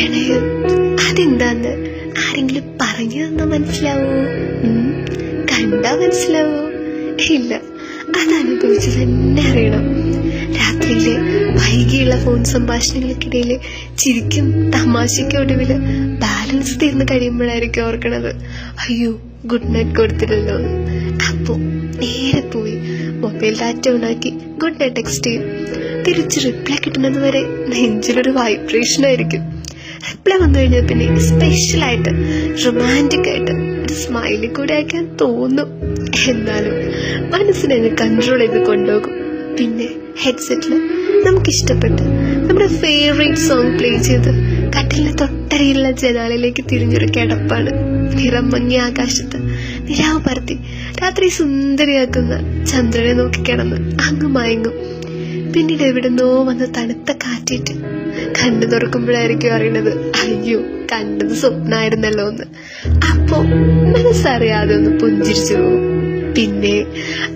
പ്രണയം അതെന്താന്ന് ആരെങ്കിലും പറഞ്ഞു തന്നാ മനസ്സിലാവോ? കണ്ടാ മനസ്സിലാവോ? ഇല്ല, അതനുഭവിച്ച് തന്നെ അറിയണം. രാത്രിയിലെ വൈകിയുള്ള ഫോൺ സംഭാഷണങ്ങൾക്കിടയില് ചിരിക്കും തമാശയ്ക്കും ഒടുവില് ബാലൻസ് തീർന്ന് കഴിയുമ്പോഴായിരിക്കും ഓർക്കണത്, അയ്യോ ഗുഡ് നൈറ്റ് കൊടുത്തില്ലല്ലോ. അപ്പോ നേരെ പോയി മൊബൈൽ ഡാറ്റ ഓണാക്കി ഗുഡ് നൈറ്റ് ടെക്സ്റ്റ് ചെയ്യും. തിരിച്ച് റിപ്ലൈ കിട്ടുന്നത് വരെ നെഞ്ചിലൊരു വൈബ്രേഷൻ ആയിരിക്കും. റിപ്ലൈ വന്നു കഴിഞ്ഞാൽ പിന്നെ സ്പെഷ്യലായിട്ട് റൊമാൻറ്റിക് ആയിട്ട് ഒരു സ്മൈലിൽ കൂടെ അയക്കാൻ തോന്നും. എന്നാലും മനസ്സിനെ കൺട്രോൾ ചെയ്ത് കൊണ്ടുപോകും. പിന്നെ ഹെഡ്സെറ്റിൽ നമുക്കിഷ്ടപ്പെട്ട് നമ്മുടെ ഫേവറേറ്റ് സോങ് പ്ലേ ചെയ്ത് കട്ടിലിന് തൊട്ടരിയുള്ള ജനാലയിലേക്ക് തിരിഞ്ഞൊരു കിടപ്പാണ്. നിറം മങ്ങിയ ആകാശത്ത് നിലാവ് പരത്തി രാത്രി സുന്ദരിയാക്കുന്ന ചന്ദ്രനെ നോക്കി കിടന്ന് അങ്ങ് മയങ്ങും. പിന്നീട് എവിടുന്നോ വന്ന് തണുത്ത കാറ്റിട്ട് കണ്ണു തുറക്കുമ്പോഴായിരിക്കും അറിയണത്, അയ്യോ കണ്ടത് സ്വപ്നായിരുന്നല്ലോ എന്ന്. അപ്പോ മനസ്സറിയാതെ ഒന്ന് പുഞ്ചിരിച്ചു പോകും. പിന്നെ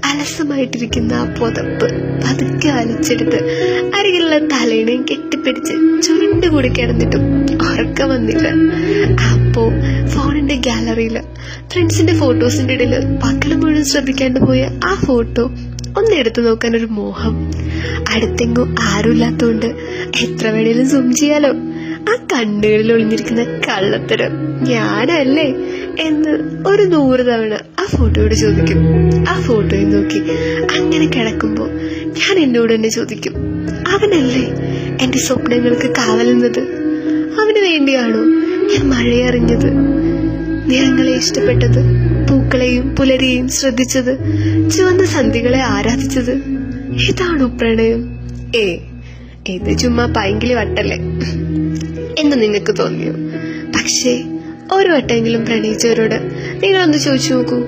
അലസമായിട്ടിരിക്കുന്ന ആ പുതപ്പ് പതുക്കെ വലിച്ചെടുത്ത് അരികിലുള്ള തലേണയും കെട്ടിപ്പിടിച്ച് ചുരുണ്ടുകൂടി കിടന്നിട്ടും ഉറക്കം വന്നില്ല. അപ്പോ ഫോണിന്റെ ഗാലറിയില് ഫ്രണ്ട്സിന്റെ ഫോട്ടോസിന്റെ ഇടയില് പകല് മുഴുവൻ ശ്രദ്ധിക്കാണ്ട് പോയ ആ ഫോട്ടോ ഒന്നെടുത്തു നോക്കാൻ ഒരു മോഹം. അടുത്തെങ്ങും ആരുമില്ലാത്തോണ്ട് എത്ര വേണേലും സൂം ചെയ്യാലോ. ആ കണ്ണുകളിൽ ഒളിഞ്ഞിരിക്കുന്ന കള്ളത്തരം ഞാനല്ലേ എന്ന് ഒരു 100 തവണ ആ ഫോട്ടോയോട് ചോദിക്കും. ആ ഫോട്ടോയിൽ നോക്കി അങ്ങനെ കിടക്കുമ്പോ ഞാൻ എന്നോട് തന്നെ ചോദിക്കും, അവനല്ലേ എന്റെ സ്വപ്നങ്ങൾക്ക് കാവലുന്നത്? അവന് വേണ്ടിയാണോ ഞാൻ മഴയെ അറിഞ്ഞത്, നിറങ്ങളെ ഇഷ്ടപ്പെട്ടത്, പൂക്കളെയും പുലരിയെയും ശ്രദ്ധിച്ചത്, ചുവന്ന സന്ധികളെ ആരാധിച്ചത്? ഇതാണോ പ്രണയം? ഇത് ചുമ്മാ പൈങ്കിളി വട്ടല്ലേ എന്ന് നിങ്ങൾക്ക് തോന്നിയോ? പക്ഷേ ഒരു വട്ടെങ്കിലും പ്രണയിച്ചവരോട് നിങ്ങളൊന്ന് ചോദിച്ചു നോക്കൂ.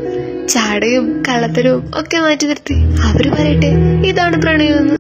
ചാടയും കള്ളത്തരവും ഒക്കെ മാറ്റി നിർത്തി അവര് പറയട്ടെ, ഇതാണ് പ്രണയം എന്ന്.